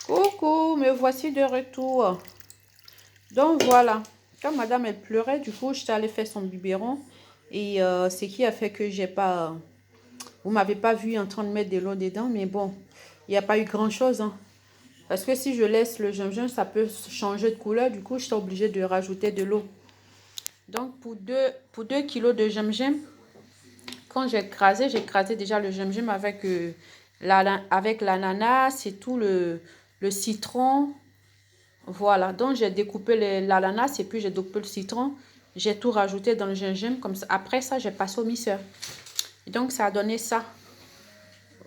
Coucou, me voici de retour. Donc voilà, quand madame elle pleurait, du coup, j'étais allée faire son biberon. Et ce qui a fait que j'ai pas... Vous m'avez pas vu en train de mettre de l'eau dedans, mais bon, il n'y a pas eu grand-chose. Hein. Parce que si je laisse le gingembre, ça peut changer de couleur. Du coup, j'étais obligée de rajouter de l'eau. Donc pour 2 kilos de gingembre, quand j'ai crasé déjà le gingembre avec, avec l'ananas et tout le citron. Voilà, donc j'ai découpé l'ananas et puis j'ai découpé le citron. J'ai tout rajouté dans le gingembre. Comme ça. Après ça, j'ai passé au mixeur. Et donc, ça a donné ça.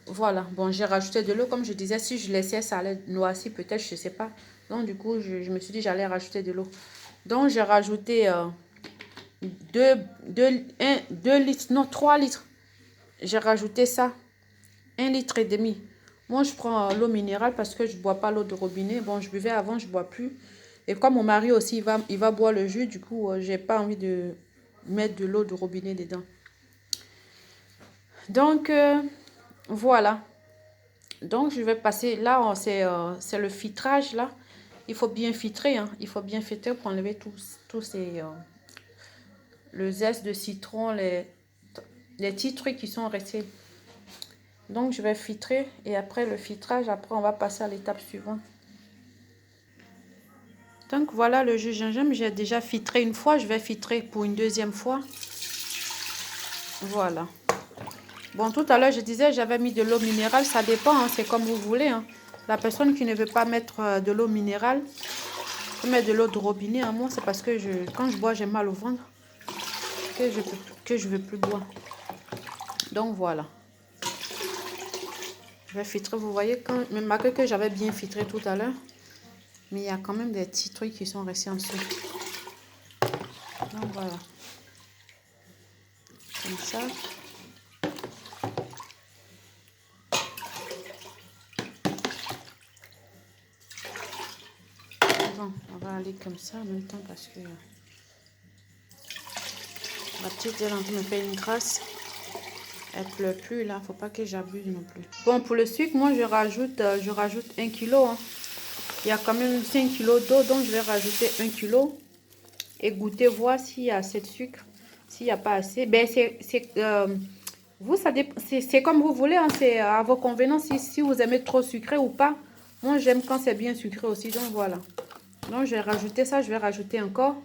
Voilà, bon, j'ai rajouté de l'eau. Comme je disais, si je laissais, ça allait noircir peut-être, je ne sais pas. Donc, du coup, je me suis dit j'allais rajouter de l'eau. Donc, j'ai rajouté 2 litres, non, 3 litres. J'ai rajouté ça, 1,5 litre. Moi, je prends l'eau minérale parce que je ne bois pas l'eau de robinet. Bon, je buvais avant, je ne bois plus. Et comme mon mari aussi, il va boire le jus, du coup, j'ai pas envie de mettre de l'eau de robinet dedans. Donc, voilà. Donc, je vais passer, là, c'est le filtrage, là. Il faut bien filtrer, hein. Il faut bien filtrer pour enlever tous ces... le zeste de citron, les petits trucs qui sont restés. Donc, je vais filtrer et après le filtrage, après, on va passer à l'étape suivante. Donc, voilà le jus de gingembre. J'ai déjà filtré une fois. Je vais filtrer pour une deuxième fois. Voilà. Bon, tout à l'heure, je disais, j'avais mis de l'eau minérale. Ça dépend, hein, c'est comme vous voulez. Hein. La personne qui ne veut pas mettre de l'eau minérale, peut mettre de l'eau de robinet. Hein. Moi, c'est parce que quand je bois, j'ai mal au ventre que je veux plus boire. Donc, voilà. Je vais filtrer. Vous voyez, même malgré que j'avais bien filtré tout à l'heure, mais il y a quand même des petits trucs qui sont restés en dessous. Donc, voilà. Comme ça. Bon, on va aller comme ça en même temps parce que la petite elle est en train de me faire une grâce. Elle pleure plus là, faut pas que j'abuse non plus. Bon, pour le sucre, moi je rajoute 1 kilo. Hein. Il y a quand même 5 kilos d'eau, donc je vais rajouter 1 kilo et goûter, voir s'il y a assez de sucre. S'il n'y a pas assez, ben vous, c'est comme vous voulez, hein, c'est à vos convenances si vous aimez trop sucré ou pas. Moi, j'aime quand c'est bien sucré aussi, donc voilà. Donc, je vais rajouter ça, je vais rajouter encore.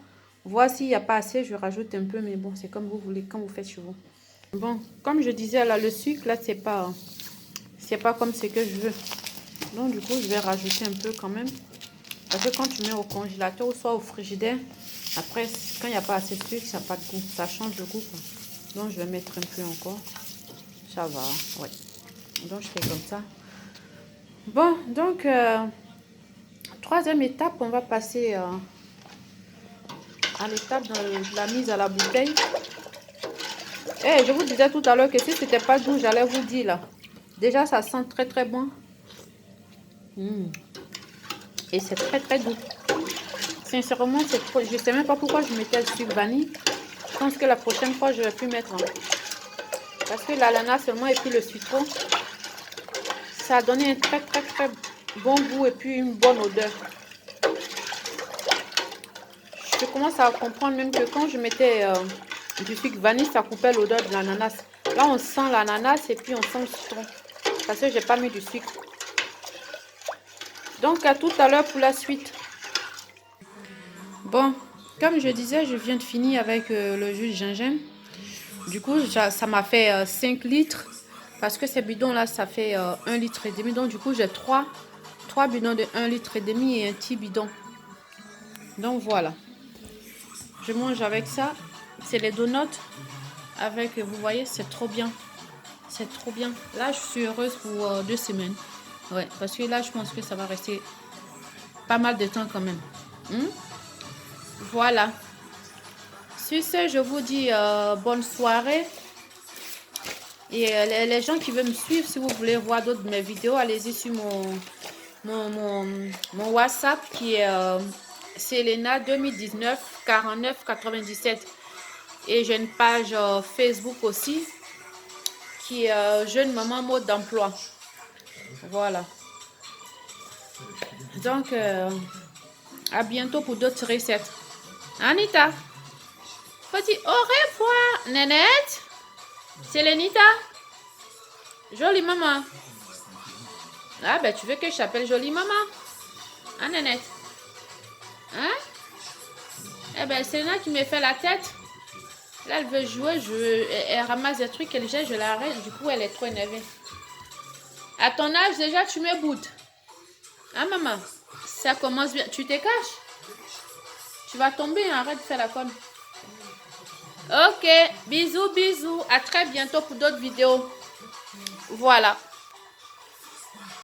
Voir s'il n'y a pas assez, je rajoute un peu, mais bon, c'est comme vous voulez, quand vous faites chez vous. Bon, comme je disais, là, le sucre, là, c'est pas comme ce que je veux. Donc, du coup, je vais rajouter un peu quand même. Parce que quand tu mets au congélateur ou soit au frigidaire, après, quand il n'y a pas assez de sucre, ça n'a pas de goût. Ça change de goût, quoi. Donc, je vais mettre un peu encore. Ça va, ouais. Donc, je fais comme ça. Bon, donc, troisième étape, on va passer à l'étape de la mise à la bouteille. Eh, je vous disais tout à l'heure que si ce n'était pas doux, j'allais vous dire là. Déjà, ça sent très très bon. Et c'est très très doux. Sincèrement, c'est trop. Je ne sais même pas pourquoi je mettais le sucre vanille. Je pense que la prochaine fois, je vais plus mettre. Hein. Parce que l'ananas seulement et puis le citron, ça a donné un très très très bon goût et puis une bonne odeur. Je commence à comprendre même que quand je mettais du sucre vanille, ça coupait l'odeur de l'ananas. Là, on sent l'ananas et puis on sent le citron. Parce que j'ai pas mis du sucre. Donc, à tout à l'heure pour la suite. Bon, comme je disais, je viens de finir avec le jus de gingembre. Du coup, ça m'a fait 5 litres. Parce que ces bidons-là, ça fait 1,5 litre. Donc, du coup, j'ai 3 bidons de 1,5 litre et un petit bidon. Donc, voilà. Je mange avec ça. C'est les donuts. Avec, vous voyez, c'est trop bien. C'est trop bien. Là, je suis heureuse pour 2 semaines. Ouais, parce que là, je pense que ça va rester pas mal de temps quand même. Voilà. Sur ce, je vous dis bonne soirée. Et les gens qui veulent me suivre, si vous voulez voir d'autres de mes vidéos, allez-y sur mon WhatsApp qui est Selena 2019 49 97. Et j'ai une page Facebook aussi qui est Jeune Maman Mode d'Emploi. Voilà. Donc, à bientôt pour d'autres recettes. Anita, faut dire au revoir, Nénette. C'est Lenita. Jolie maman. Ah, ben, tu veux que je t'appelle jolie maman? Hein, Nénette? Hein? Eh ben, c'est Léna qui me fait la tête. Là, elle veut jouer, elle ramasse des trucs, elle jette, je l'arrête. Du coup, elle est trop énervée. À ton âge, déjà, tu me boudes. Hein, maman? Ça commence bien. Tu te caches? Tu vas tomber, hein? Arrête de faire la conne. Ok, bisous, bisous. À très bientôt pour d'autres vidéos. Voilà.